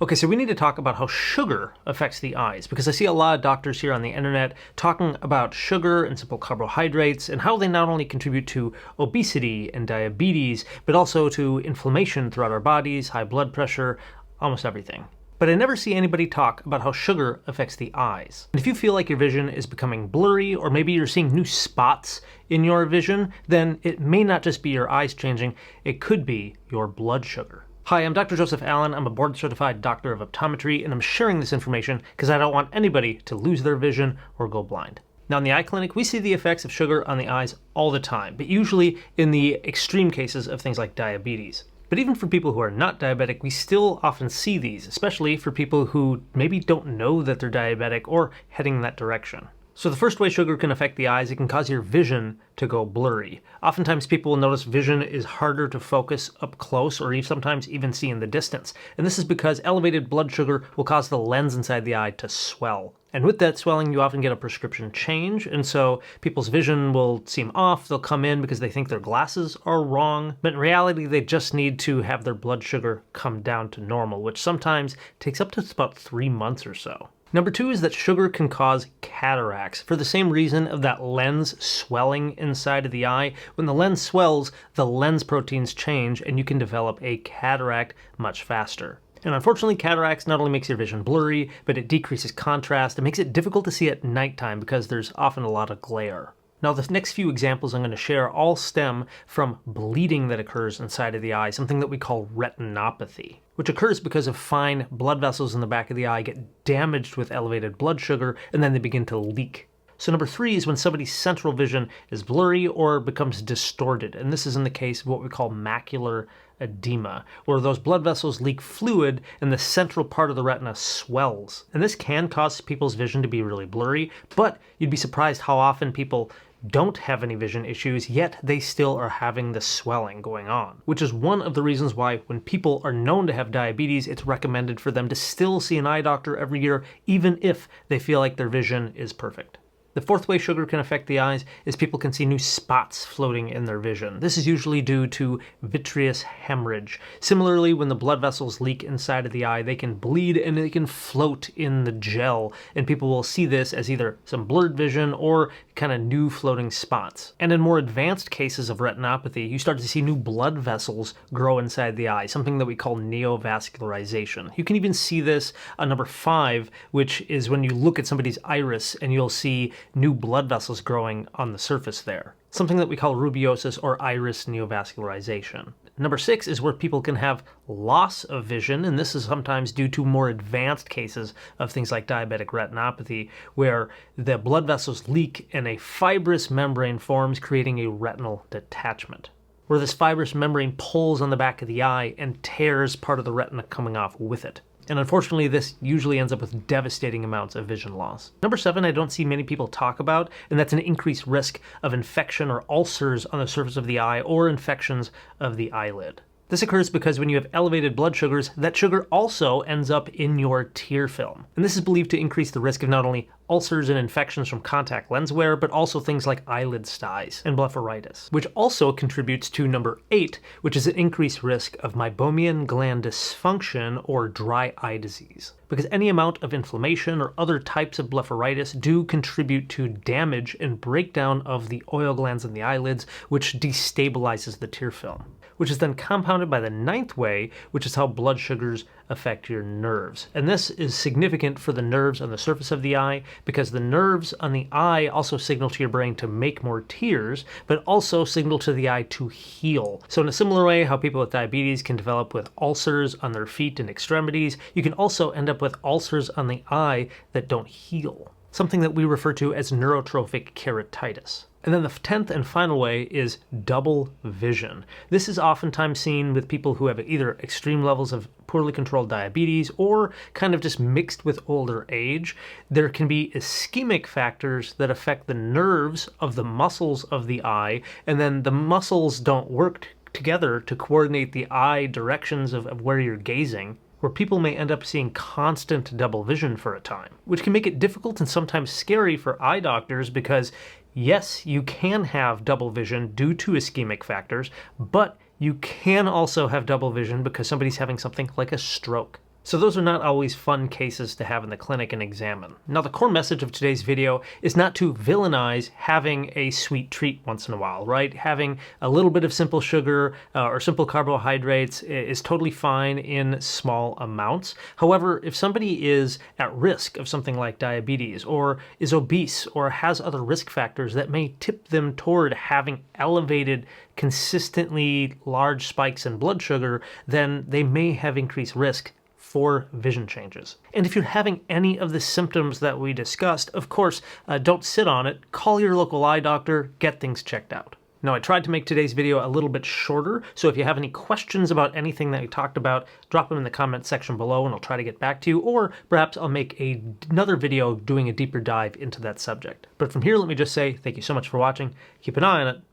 Okay, so we need to talk about how sugar affects the eyes, because I see a lot of doctors here on the internet talking about sugar and simple carbohydrates and how they not only contribute to obesity and diabetes, but also to inflammation throughout our bodies, high blood pressure, almost everything. But I never see anybody talk about how sugar affects the eyes. And if you feel like your vision is becoming blurry, or maybe you're seeing new spots in your vision, then it may not just be your eyes changing, it could be your blood sugar. Hi, I'm Dr. Joseph Allen. I'm a board-certified doctor of optometry, and I'm sharing this information because I don't want anybody to lose their vision or go blind. Now, in the eye clinic, we see the effects of sugar on the eyes all the time, but usually in the extreme cases of things like diabetes. But even for people who are not diabetic, we still often see these, especially for people who maybe don't know that they're diabetic or heading in that direction. So the first way sugar can affect the eyes, it can cause your vision to go blurry. Oftentimes people will notice vision is harder to focus up close or sometimes even see in the distance. And this is because elevated blood sugar will cause the lens inside the eye to swell. And with that swelling, you often get a prescription change, and so people's vision will seem off. They'll come in because they think their glasses are wrong, but in reality, they just need to have their blood sugar come down to normal, which sometimes takes up to about 3 months or so. Number 2 is that sugar can cause cataracts for the same reason of that lens swelling inside of the eye. When the lens swells, the lens proteins change and you can develop a cataract much faster. And unfortunately, cataracts not only makes your vision blurry, but it decreases contrast. It makes it difficult to see at nighttime because there's often a lot of glare. Now, the next few examples I'm going to share all stem from bleeding that occurs inside of the eye, something that we call retinopathy, which occurs because of fine blood vessels in the back of the eye get damaged with elevated blood sugar, and then they begin to leak. So number 3 is when somebody's central vision is blurry or becomes distorted, and this is in the case of what we call macular edema, where those blood vessels leak fluid and the central part of the retina swells. And this can cause people's vision to be really blurry, but you'd be surprised how often people don't have any vision issues, yet they still are having the swelling going on, which is one of the reasons why when people are known to have diabetes, it's recommended for them to still see an eye doctor every year, even if they feel like their vision is perfect. The 4th way sugar can affect the eyes is people can see new spots floating in their vision. This is usually due to vitreous hemorrhage. Similarly, when the blood vessels leak inside of the eye, they can bleed and they can float in the gel, and people will see this as either some blurred vision or kind of new floating spots. And in more advanced cases of retinopathy, you start to see new blood vessels grow inside the eye, something that we call neovascularization. You can even see this on number 5, which is when you look at somebody's iris and you'll see new blood vessels growing on the surface there, something that we call rubeosis or iris neovascularization. Number 6 is where people can have loss of vision, and this is sometimes due to more advanced cases of things like diabetic retinopathy, where the blood vessels leak and a fibrous membrane forms, creating a retinal detachment, where this fibrous membrane pulls on the back of the eye and tears part of the retina coming off with it. And unfortunately, this usually ends up with devastating amounts of vision loss. Number 7, I don't see many people talk about, and that's an increased risk of infection or ulcers on the surface of the eye or infections of the eyelid. This occurs because when you have elevated blood sugars, that sugar also ends up in your tear film. And this is believed to increase the risk of not only ulcers and infections from contact lens wear, but also things like eyelid styes and blepharitis, which also contributes to number 8, which is an increased risk of Meibomian gland dysfunction or dry eye disease. Because any amount of inflammation or other types of blepharitis do contribute to damage and breakdown of the oil glands in the eyelids, which destabilizes the tear film, which is then compounded by the 9th way, which is how blood sugars affect your nerves. And this is significant for the nerves on the surface of the eye, because the nerves on the eye also signal to your brain to make more tears, but also signal to the eye to heal. So in a similar way, how people with diabetes can develop with ulcers on their feet and extremities, you can also end up with ulcers on the eye that don't heal, something that we refer to as neurotrophic keratitis. And then the 10th and final way is double vision. This is oftentimes seen with people who have either extreme levels of poorly controlled diabetes or kind of just mixed with older age. There can be ischemic factors that affect the nerves of the muscles of the eye, and then the muscles don't work together to coordinate the eye directions of where you're gazing, where people may end up seeing constant double vision for a time, which can make it difficult and sometimes scary for eye doctors because yes, you can have double vision due to ischemic factors, but you can also have double vision because somebody's having something like a stroke. So those are not always fun cases to have in the clinic and examine. Now the core message of today's video is not to villainize having a sweet treat once in a while, right? Having a little bit of simple sugar or simple carbohydrates is totally fine in small amounts. However, if somebody is at risk of something like diabetes or is obese or has other risk factors that may tip them toward having elevated, consistently large spikes in blood sugar, then they may have increased risk for vision changes. And if you're having any of the symptoms that we discussed, of course, don't sit on it. Call your local eye doctor, get things checked out. Now, I tried to make today's video a little bit shorter, so if you have any questions about anything that we talked about, drop them in the comment section below and I'll try to get back to you, or perhaps I'll make another video doing a deeper dive into that subject. But from here, let me just say thank you so much for watching, keep an eye on it, and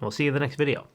we'll see you in the next video.